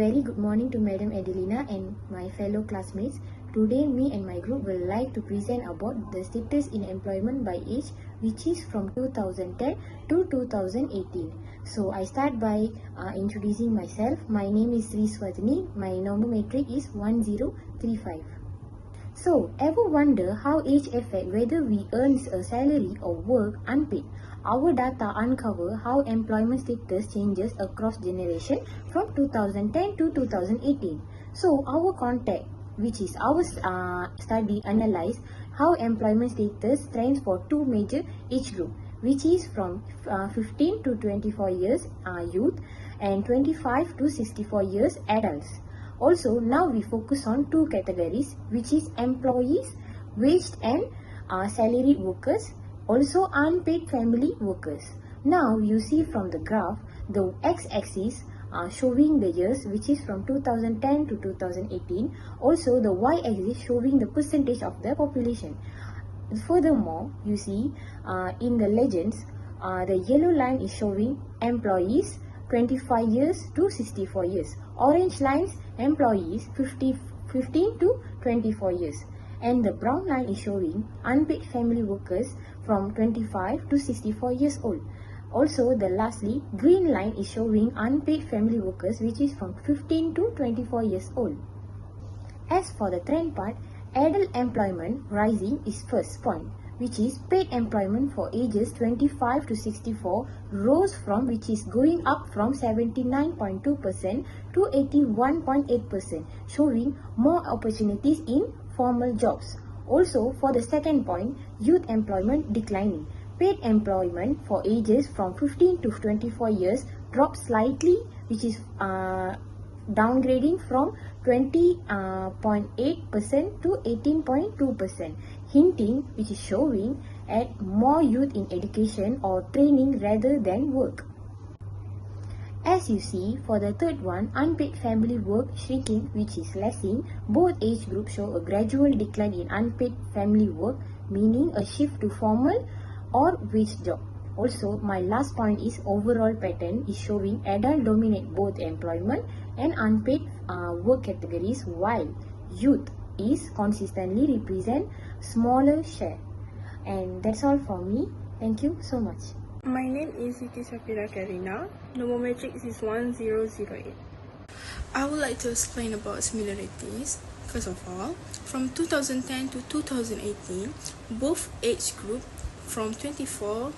very good morning to Madam Adelina and my fellow classmates. Today, me and my group will like to present about the status in employment by age, which is from 2010 to 2018. So, I start by introducing myself. My name is SUWATINI. My nomenclature is 1035. So, ever wonder how age affects whether we earn a salary or work unpaid? Our data uncover how employment status changes across generation from 2010 to 2018. So, our contact, which is our study, analyze how employment status trends for two major age group, which is from 15 to 24 years youth and 25 to 64 years adults. Also, now we focus on two categories, which is employees, waged and salaried workers, also unpaid family workers. Now, you see from the graph, the x-axis showing the years, which is from 2010 to 2018. Also, the y-axis showing the percentage of the population. Furthermore, you see in the legends, the yellow line is showing employees 25 years to 64 years. Orange lines, employees 15 to 24 years. And the brown line is showing unpaid family workers from 25 to 64 years old. Also, the lastly, green line is showing unpaid family workers, which is from 15 to 24 years old. As for the trend part, adult employment rising is first point, which is paid employment for ages 25 to 64 rose from, which is going up from 79.2% to 81.8%, showing more opportunities in formal jobs. Also, for the second point, youth employment declining. Paid employment for ages from 15 to 24 years dropped slightly, which is downgrading from 20.8% to 18.2%, hinting, which is showing at more youth in education or training rather than work. As you see, for the third one, unpaid family work shrinking, which is lessing. Both age groups show a gradual decline in unpaid family work, meaning a shift to formal or wage job. Also, my last point is overall pattern is showing adult dominate both employment and unpaid work categories, while youth is consistently represent smaller share. And that's all for me. Thank you so much. My name is SITI KHAIRINA. Number matrix is 1008. I would like to explain about similarities. First of all, from 2010 to 2018, both age group from 24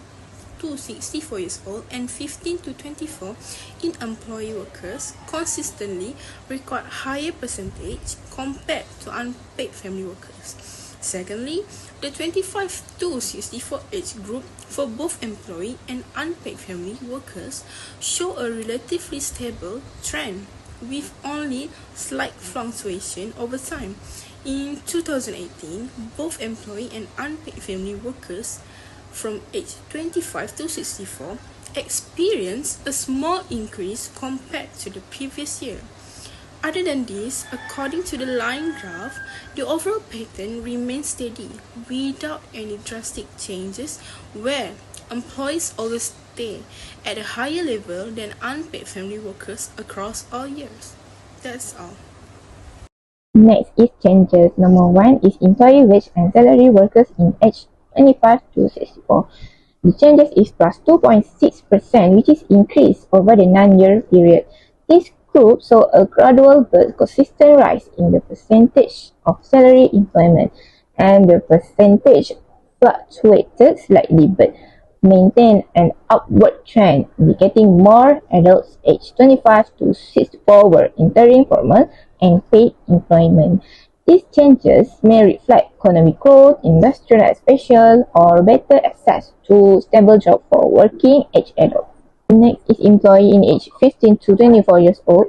to 64 years old and 15 to 24 in employee workers consistently record higher percentage compared to unpaid family workers. Secondly, the 25 to 64 age group for both employee and unpaid family workers show a relatively stable trend with only slight fluctuation over time. In 2018, both employee and unpaid family workers from age 25 to 64 experienced a small increase compared to the previous year. Other than this, according to the line graph, the overall pattern remains steady without any drastic changes, where employees always stay at a higher level than unpaid family workers across all years. That's all. Next is changes. Number 1 is employee wage and salary workers in age 25 to 64. The changes is plus 2.6%, which is increased over the 9-year period. This group saw a gradual but consistent rise in the percentage of salary employment, and the percentage fluctuated slightly but maintained an upward trend, indicating more adults aged 25 to 64 were entering formal and paid employment. These changes may reflect economic growth, industrial expansion, or better access to stable jobs for working age adults. Next is employee in age 15 to 24 years old.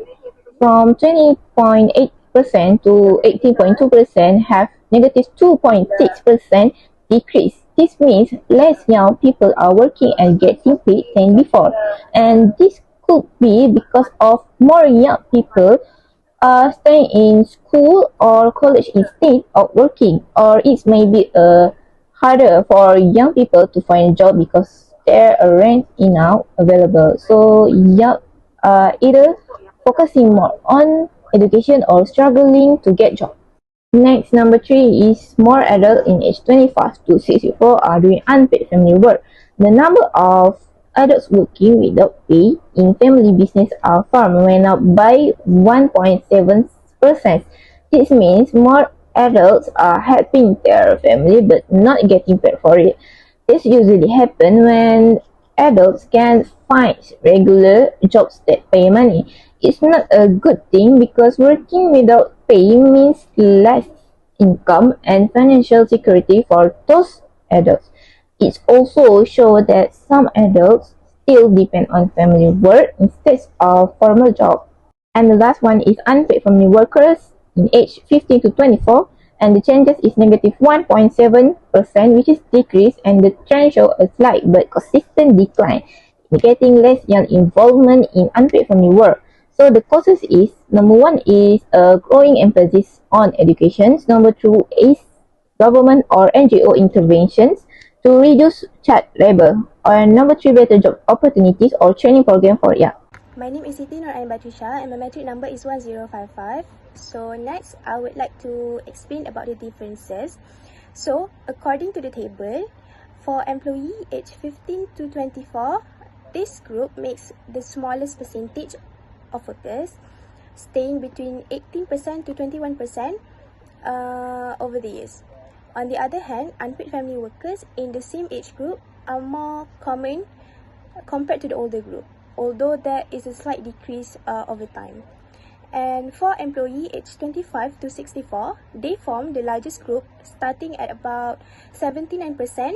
From 20.8% to 18.2% have negative 2.6% decrease. This means less young people are working and getting paid than before. And this could be because of more young people are staying in school or college instead of working, or it may be harder for young people to find a job because there aren't enough available. So either focusing more on education or struggling to get jobs. Next, number 3 is more adults in age 25 to 64 are doing unpaid family work. The number of adults working without pay in family business farm went up by 1.7%. This means more adults are helping their family but not getting paid for it. This usually happens when adults can find regular jobs that pay money. It's not a good thing because working without pay means less income and financial security for those adults. It also shows that some adults still depend on family work instead of formal job. And the last one is unpaid family workers in age 15 to 24, and the changes is negative 1.7%, which is decrease, and the trend shows a slight but consistent decline, indicating less young involvement in unpaid family work. So the causes is, number 1 is a growing emphasis on education, number 2 is government or NGO interventions to reduce child labor, or number 3 better job opportunities or training program for young. My name is SITI NURAIN BATRISYIA and my metric number is 1055. So next, I would like to explain about the differences. So according to the table, for employee age 15 to 24, this group makes the smallest percentage of workers, staying between 18% to 21% over the years. On the other hand, unpaid family workers in the same age group are more common compared to the older group, although there is a slight decrease over time. And for employee aged 25 to 64, they form the largest group, starting at about 79%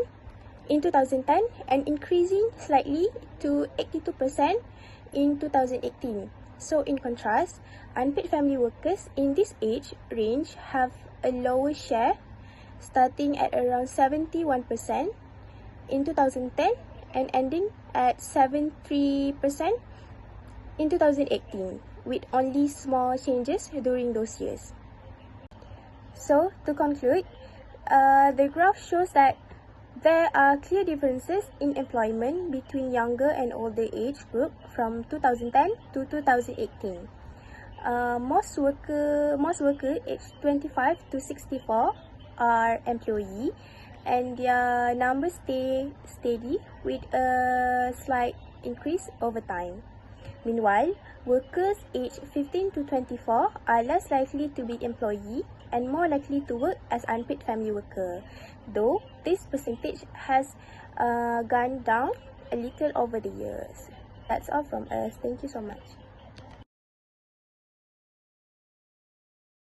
in 2010 and increasing slightly to 82% in 2018. So in contrast, unpaid family workers in this age range have a lower share, starting at around 71% in 2010 and ending at 73% in 2018, with only small changes during those years. So to conclude, the graph shows that there are clear differences in employment between younger and older age group from 2010 to 2018. Most worker aged 25 to 64 are employee, and their numbers stay steady with a slight increase over time. Meanwhile, workers aged 15 to 24 are less likely to be employee and more likely to work as unpaid family worker, though this percentage has gone down a little over the years. That's all from us. Thank you so much.